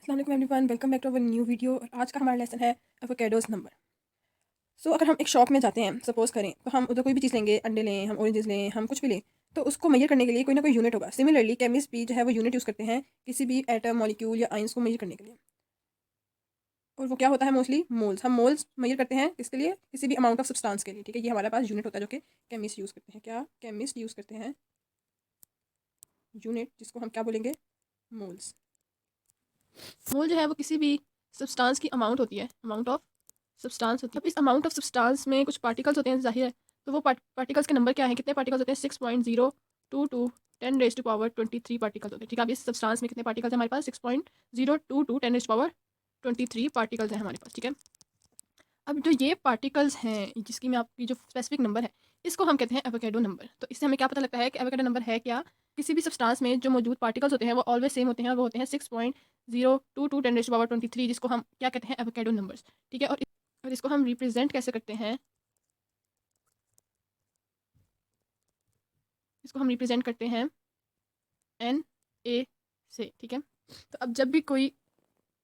अस्सलाम वालेकुम everyone, welcome back to our new video. और आज का हमारा लेसन है एवोकाडोस नंबर। अगर हम एक शॉप में जाते हैं, सपोज करें, तो हम उधर कोई भी चीज़ लेंगे, अंडे लें, हम ऑरेंजेस लें, हम कुछ भी लें, तो उसको मेजर करने के लिए कोई ना कोई यूनिट होगा। सिमिलरली केमिस्ट भी जो है वो यूनिट यूज़ करते हैं किसी भी एटम, मॉलिक्यूल या आइंस को मेजर करने के लिए। और वो क्या होता है? Mostly moles. हम मोल्स मेजर करते हैं किसके लिए? किसी भी अमाउंट ऑफ सब्सटेंस के लिए। ठीक है, ये हमारे पास यूनिट होता है जो कि केमिस्ट यूज़ करते हैं। क्या केमिस्ट यूज़ करते हैं? यूनिट, जिसको हम क्या बोलेंगे? मोल्स। मोल जो है वो किसी भी सब्सटेंस की अमाउंट होती है, अमाउंट ऑफ सब्सटेंस होती है। अब इस अमाउंट ऑफ सब्सटेंस में कुछ पार्टिकल्स होते हैं, जाहिर है। तो वो पार्टिकल्स के नंबर क्या है? कितने पार्टिकल्स होते हैं? 6.022 10⁻23 पार्टिकल्स होते हैं। ठीक है, अब इस सब्सटेंस में कितने पार्टिकल्स हैं हमारे पास? 6.022 10⁻23 पार्टिकल्स हैं हमारे पास। ठीक है, अब जो ये पार्टिकल्स हैं, जिसकी मैं आपकी जो स्पेसिफिक नंबर है, इसको हम कहते हैं एवोकाडो नंबर। तो इससे हमें क्या पता लगता है कि एवोकाडो नंबर है क्या? किसी भी सब्सटेंस में जो मौजूद पार्टिकल्स होते हैं वो ऑलवेज सेम होते हैं, और वो होते हैं 6.022 10⁻23, जिसको हम क्या कहते हैं? Avocado numbers. ठीक है, और इसको हम रिप्रेजेंट कैसे करते हैं? इसको हम रिप्रेजेंट करते हैं NA से। ठीक है, तो अब जब भी कोई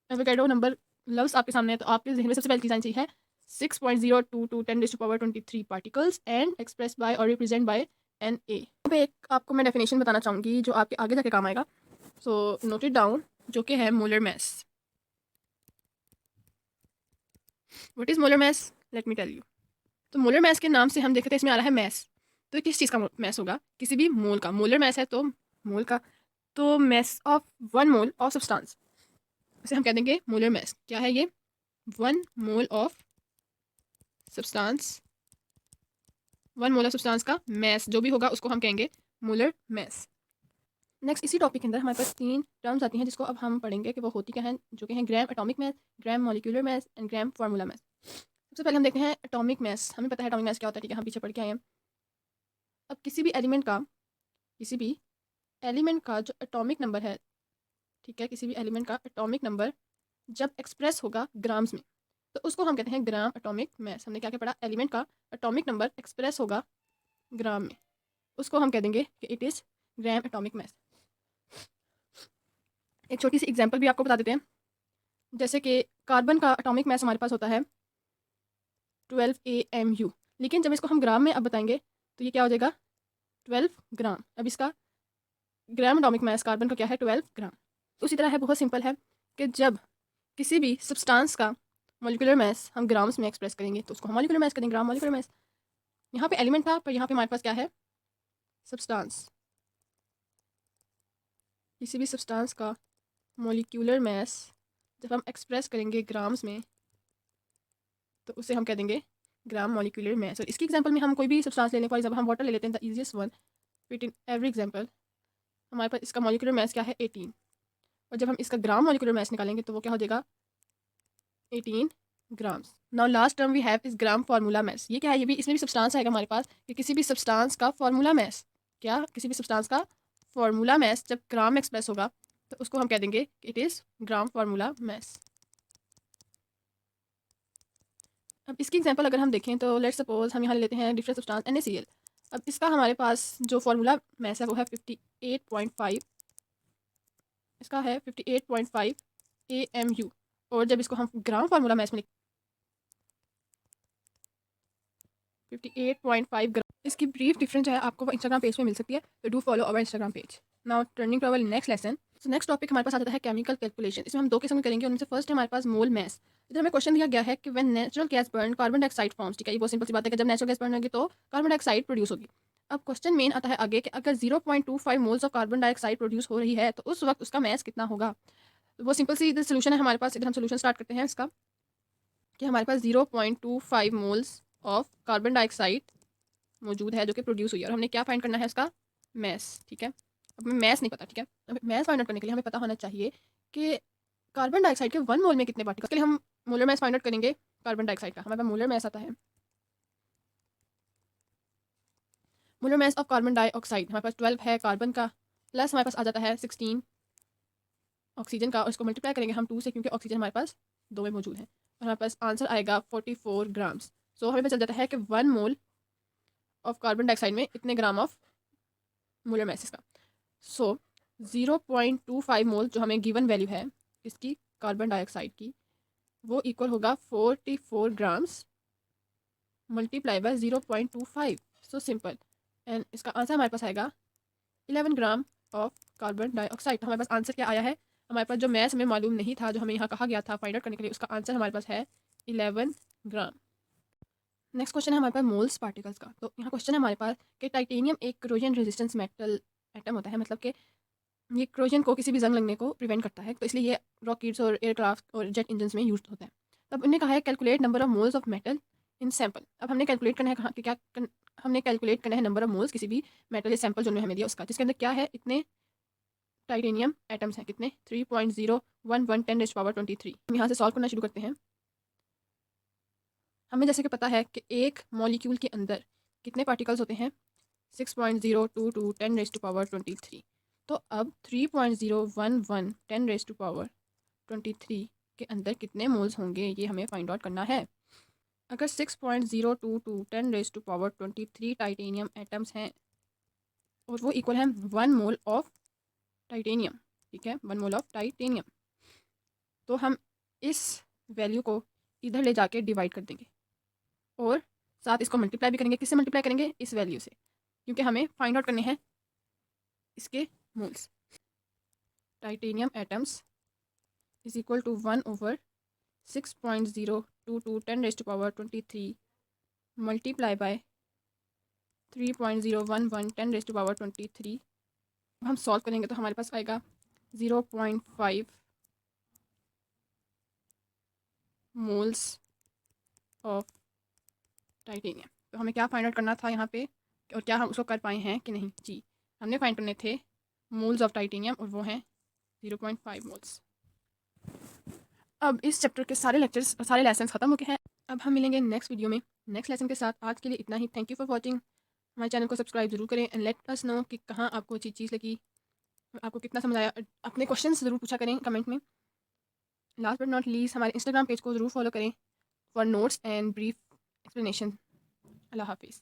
एवोकाडो नंबर लफ्ज़ आपके सामने है, तो आपके जहन में सबसे पहली चीज़ आनी चाहिए है 6.022 10⁻23 पार्टिकल्स एंड एक्सप्रेस बाय और रिप्रेजेंट बाय NA। यहाँ पे एक आपको मैं डेफिनेशन बताना चाहूँगी जो आपके आगे जाके काम आएगा। सो नोट इट डाउन, जो कि है molar mass. What is molar mass? Let me tell you. तो मोलर मैस के नाम से हम देखते हैं इसमें आ रहा है मैस। तो किस चीज़ का मैस होगा? किसी भी मोल का। मोलर मैस है तो मोल का, तो mass of 1 mole of substance, उसे हम कह देंगे मोलर मैस। क्या है ये? 1 mole of substance, 1 mole of substance का मैस जो भी होगा उसको हम कहेंगे मोलर मैस। नेक्स्ट, इसी टॉपिक के अंदर हमारे पास 3 टर्म्स आती हैं जिसको अब हम पढ़ेंगे कि वो होती क्या हैं, जो कि हैं gram atomic mass, gram molecular mass and gram formula mass. सबसे पहले हम देखते हैं एटॉमिक मैस। हमें पता है एटॉमिक मैस क्या होता है, ठीक है, हम पीछे पढ़ के आए हैं। अब किसी भी एलिमेंट का, किसी भी एलिमेंट का जो एटॉमिक नंबर है, ठीक है, किसी भी एलिमेंट का एटॉमिक नंबर जब एक्सप्रेस होगा ग्राम्स में, तो उसको हम कहते हैं ग्राम एटॉमिक मैस। हमने क्या क्या पढ़ा? एलिमेंट का एटॉमिक नंबर एक्सप्रेस होगा ग्राम में, उसको हम कह देंगे कि it is gram atomic mess. एक छोटी सी एग्जांपल भी आपको बता देते हैं। जैसे कि कार्बन का एटॉमिक मैस हमारे पास होता है 12 AMU, लेकिन जब इसको हम ग्राम में अब बताएंगे तो ये क्या हो जाएगा? 12 ग्राम। अब इसका ग्राम एटॉमिक मैस कार्बन का क्या है? 12 ग्राम। उसी तरह है, बहुत सिंपल है कि जब किसी भी सब्सटेंस का मॉलिक्यूलर मैस हम ग्राम्स में एक्सप्रेस करेंगे तो उसको हम मॉलिक्यूलर मैस करेंगे, ग्राम मॉलिक्यूलर मैस। यहाँ पे एलिमेंट था, पर यहाँ पे हमारे पास क्या है? सब्सटेंस। किसी भी सब्सटेंस का मॉलिक्यूलर मैस जब हम एक्सप्रेस करेंगे ग्राम्स में, तो उसे हम कह देंगे ग्राम मॉलिक्यूलर मैस। और इसकी एग्जांपल में हम कोई भी सब्सटेंस ले लें, फॉर एग्जांपल हम वाटर ले लेते हैं, the easiest one fit in every example. हमारे पास इसका मॉलिक्यूलर मैस क्या है? 18। और जब हम इसका ग्राम मॉलिक्यूलर मैस निकालेंगे तो वो क्या हो जाएगा? 18 grams. Now last term we have is gram formula mass. ये क्या है? ये भी, इसमें भी सब्सटेंस आएगा हमारे पास कि किसी भी सब्सटेंस का फार्मूला मैस, क्या किसी भी सब्सटेंस का फार्मूला मैस जब ग्राम में एक्सप्रेस होगा तो उसको हम कह देंगे it is gram formula mass. अब इसकी एग्जांपल अगर हम देखें तो लेट्स सपोज हम यहाँ ले लेते हैं डिफरेंट सब्सटेंस NaCl। अब इसका हमारे पास जो फार्मूला मैस है वो है 58.5, इसका है 58.5 AMU। और जब इसको हम ग्राम फार्मूला मैस में 58.5 ग्राम, इसकी ब्रीफ डिफरेंस है आपको इंस्टाग्राम पेज पे मिल सकती है, तो do follow our Instagram page. Now turning to our next lesson. So next topic हमारे पास आता है केमिकल कैलकुलेशन। इसमें हम 2 किस्म करेंगे, उनमें से फर्स्ट है हमारे पास मोल मैस। इधर हमें क्वेश्चन दिया गया है कि when natural gas burn carbon dioxide forms. ठीक है, ये बहुत सिंपल सी बात है कि जब नेचुरल गैस बर्न होगी तो कार्बन डाइऑक्साइड प्रोड्यूस होगी। अब क्वेश्चन मेन आता है आगे कि अगर 0.25 moles of carbon dioxide produce हो रही है तो उस वक्त उसका मैस कितना होगा? तो वो सिंपल सी इधर सोल्यूशन है हमारे पास। इधर हम सोल्यूशन स्टार्ट करते हैं इसका कि हमारे पास 0.25 मोल्स ऑफ कार्बन डाइऑक्साइड मौजूद है जो कि प्रोड्यूस हुई है, और हमने क्या फाइंड करना है? इसका मैस। ठीक है, अब हमें मैस नहीं पता। ठीक है, अब मैस फाइंड आउट करने के लिए हमें पता होना चाहिए कि कार्बन डाइऑक्साइड के 1 मोल में कितने पार्टिकल्स। के लिए हम मोलर मैस फाइंड आउट करेंगे कार्बन डाइऑक्साइड का। हमारे पास मोलर मैस आता है, molar mass of carbon dioxide हमारे पास 12 है कार्बन का, प्लस हमारे पास आ जाता है 16 ऑक्सीजन का, और इसको मल्टीप्लाई करेंगे हम 2 से क्योंकि ऑक्सीजन हमारे पास 2 में मौजूद है, और हमारे पास आंसर आएगा 44 ग्राम्स। सो हमें पता चल जाता है कि 1 मोल ऑफ कार्बन डाइऑक्साइड में इतने ग्राम ऑफ मोलर मैस इसका। सो 0.25 मोल जो हमें गिवन वैल्यू है, इसकी कार्बन डाइऑक्साइड की, वो इक्वल होगा 44 grams multiply by 0.25। So simple. And इसका आंसर हमारे पास आएगा 11 ग्राम ऑफ कार्बन डाइऑक्साइड। तो हमारे पास आंसर क्या आया है, हमारे पास जो मैथ्स में मालूम नहीं था, जो हमें यहाँ कहा गया था फाइंड आउट करने के लिए, उसका आंसर हमारे पास है 11 ग्राम। नेक्स्ट क्वेश्चन है हमारे पास मोल्स पार्टिकल्स का। तो यहाँ क्वेश्चन है हमारे पास कि टाइटेनियम एक करोजन रेजिस्टेंस मेटल एटम होता है, मतलब कि ये करोजन को, किसी भी जंग लगने को प्रिवेंट करता है, तो इसलिए ये रॉकेट्स और एयरक्राफ्ट और जेट इंजन में यूज होता है। तब उन्हें कहा है calculate number of moles of metal in sample. अब हमने कैलकुलेट करना है कहाँ कि हमने कैलकुलेट करना है नंबर ऑफ मोल्स किसी भी मेटल या सैंपल जो उन्होंने हमें दिया उसका, जिसके अंदर क्या है, इतने टाइटेनियम एटम्स हैं, कितने 3.011 10⁻23। हम यहाँ से सॉल्व करना शुरू करते हैं। हमें जैसे कि पता है कि एक मॉलिक्यूल के अंदर कितने पार्टिकल्स होते हैं, 6.022 10⁻23। तो अब 3.011 10⁻23 के अंदर कितने मोल्स होंगे, ये हमें फाइंड आउट करना है। अगर 6.022 10⁻23 टाइटेनियम एटम्स हैं और वो इक्वल है 1 मोल ऑफ टाइटेनियम, ठीक है, 1 मोल ऑफ टाइटेनियम, तो हम इस वैल्यू को इधर ले जाके डिवाइड कर देंगे और साथ इसको मल्टीप्लाई भी करेंगे। किससे मल्टीप्लाई करेंगे, इस वैल्यू से, क्योंकि हमें फाइंड आउट करने हैं इसके moles. Titanium atoms is equal to 1/6.022 10⁻23 multiply by 3.011 10⁻23। हम सॉल्व करेंगे तो हमारे पास आएगा 0.5 मोल्स ऑफ टाइटेनियम। तो हमें क्या फाइंड आउट करना था यहाँ पे, और क्या हम उसको कर पाए हैं कि नहीं। जी, हमने फाइंड करने थे मोल्स ऑफ टाइटेनियम और वो हैं 0.5 मोल्स। अब इस चैप्टर के सारे लेक्चर्स और सारे लेसन ख़त्म हो गए हैं। अब हम मिलेंगे नेक्स्ट वीडियो में नेक्स्ट लेसन के साथ। आज के लिए इतना ही। Thank you for watching. हमारे चैनल को सब्सक्राइब जरूर करें एंड लेट अस नो कि कहाँ आपको अच्छी चीज़ लगी, आपको कितना समझ आया। अपने क्वेश्चन ज़रूर पूछा करें कमेंट में। लास्ट बट नॉट लीस्ट हमारे इंस्टाग्राम पेज को ज़रूर फॉलो करें for notes and brief explanation. अल्लाह हाफिज़।